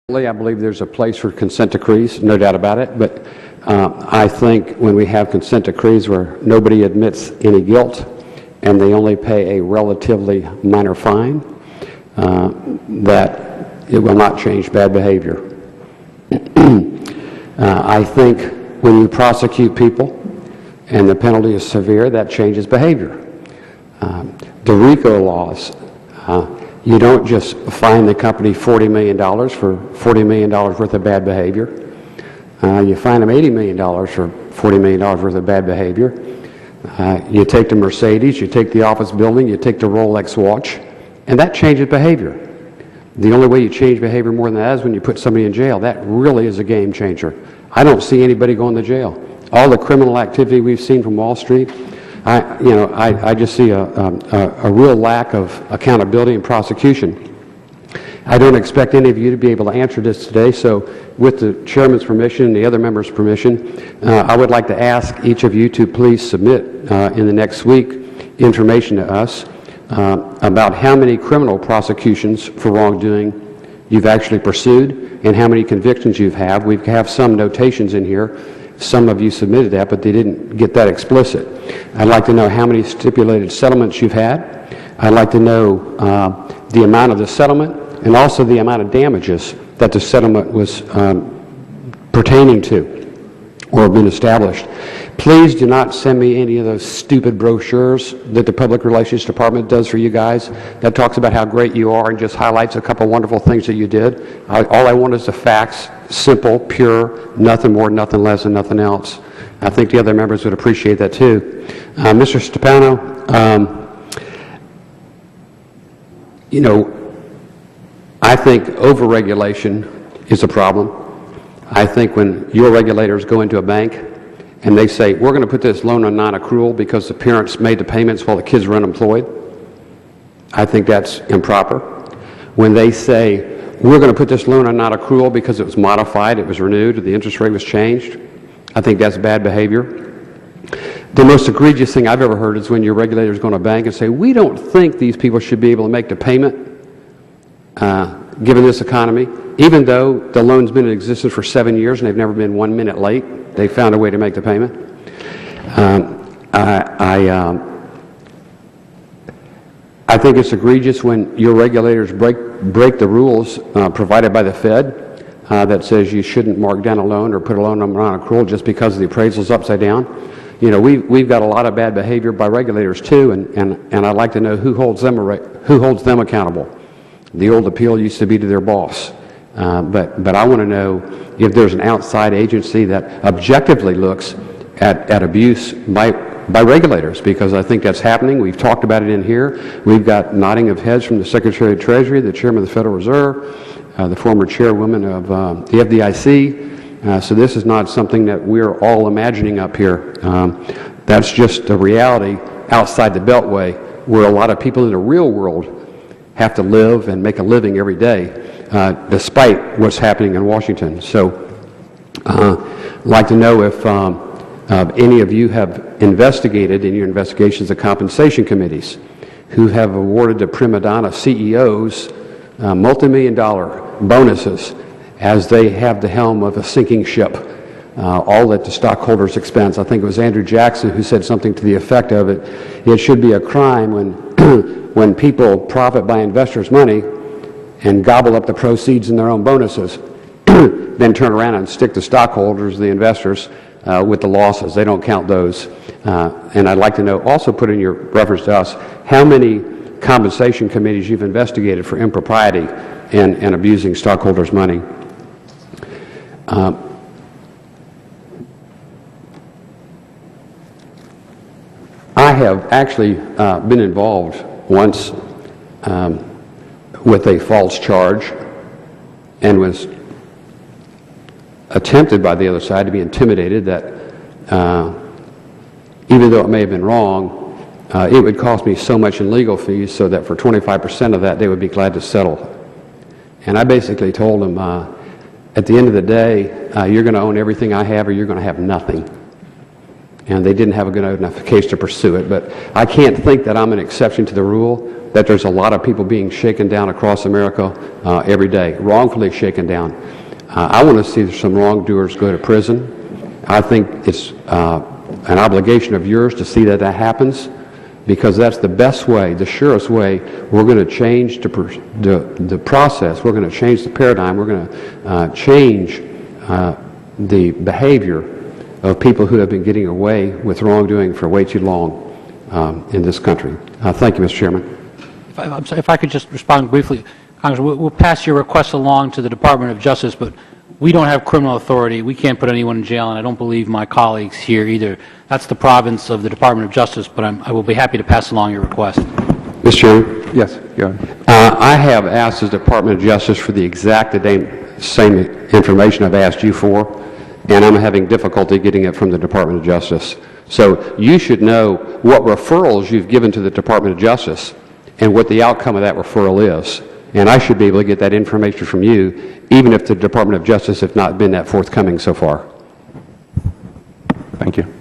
I believe there's a place for consent decrees, no doubt about it, but I think when we have consent decrees where nobody admits any guilt and they only pay a relatively minor fine, that it will not change bad behavior. I think when you prosecute people and the penalty is severe, that changes behavior. The RICO laws, you don't just fine the company $40 million for $40 million worth of bad behavior. You fine them $80 million for $40 million worth of bad behavior. You take the Mercedes, you take the office building, you take the Rolex watch, and that changes behavior. The only way you change behavior more than that is when you put somebody in jail. That really is a game changer. I don't see anybody going to jail. All the criminal activity we've seen from Wall Street, I just see a real lack of accountability and prosecution. I don't expect any of you to be able to answer this today, so with the chairman's permission and the other members' permission, I would like to ask each of you to please submit in the next week information to us about how many criminal prosecutions for wrongdoing you've actually pursued and how many convictions you have. We have some notations in here. Some of you submitted that, but they didn't get that explicit. I'd like to know how many stipulated settlements you've had. I'd like to know the amount of the settlement and also the amount of damages that the settlement was pertaining to or been established. Please do not send me any of those stupid brochures that the Public Relations Department does for you guys that talks about how great you are and just highlights a couple wonderful things that you did. All I want is the facts, simple, pure, nothing more, nothing less, and nothing else. I think the other members would appreciate that too. Mr. Stefano, I think overregulation is a problem. I think when your regulators go into a bank and they say, we're going to put this loan on non-accrual because the parents made the payments while the kids were unemployed, I think that's improper. When they say, we're going to put this loan on non-accrual because it was modified, it was renewed, the interest rate was changed, I think that's bad behavior. The most egregious thing I've ever heard is when your regulators go to a bank and say, we don't think these people should be able to make the payment given this economy, even though the loan's been in existence for 7 years and they've never been 1 minute late. They found a way to make the payment. I think it's egregious when your regulators break the rules provided by the Fed that says you shouldn't mark down a loan or put a loan on non-accrual just because the appraisal's upside down. You know, we've got a lot of bad behavior by regulators too, and I'd like to know who holds them accountable. The old appeal used to be to their boss. But I want to know if there's an outside agency that objectively looks at abuse by regulators, because I think that's happening. We've talked about it in here. We've got nodding of heads from the Secretary of Treasury, the Chairman of the Federal Reserve, the former Chairwoman of the FDIC. So this is not something that we're all imagining up here. That's just a reality outside the Beltway, where a lot of people in the real world have to live and make a living every day, despite what's happening in Washington. So I'd like to know if any of you have investigated in your investigations the compensation committees who have awarded the prima donna CEOs multi-million-dollar bonuses as they have the helm of a sinking ship, all at the stockholders' expense. I think it was Andrew Jackson who said something to the effect of it should be a crime when people profit by investors' money and gobble up the proceeds in their own bonuses, then turn around and stick the stockholders, the investors, with the losses. They don't count those. And I'd like to know, also put in your reference to us, how many compensation committees you've investigated for impropriety and abusing stockholders' money. I have actually been involved once with a false charge and was attempted by the other side to be intimidated that even though it may have been wrong, it would cost me so much in legal fees so that for 25% of that they would be glad to settle. And I basically told them, at the end of the day, you're going to own everything I have or you're going to have nothing. and they didn't have a good enough case to pursue it. But I can't think that I'm an exception to the rule, that there's a lot of people being shaken down across America every day, wrongfully shaken down. I want to see some wrongdoers go to prison. I think it's an obligation of yours to see that that happens, because that's the best way, the surest way we're going to change the process. We're going to change the paradigm. We're going to change the behavior of people who have been getting away with wrongdoing for way too long in this country. Thank you, Mr. Chairman. I'm sorry, if I could just respond briefly. Congressman, we'll pass your request along to the Department of Justice, but we don't have criminal authority. We can't put anyone in jail, and I don't believe my colleagues here either. That's the province of the Department of Justice, but I will be happy to pass along your request. Mr. Chairman? Yes, go ahead. I have asked the Department of Justice for the exact same information I've asked you for, and I'm having difficulty getting it from the Department of Justice. So you should know what referrals you've given to the Department of Justice and what the outcome of that referral is. And I should be able to get that information from you, even if the Department of Justice have not been that forthcoming so far. Thank you.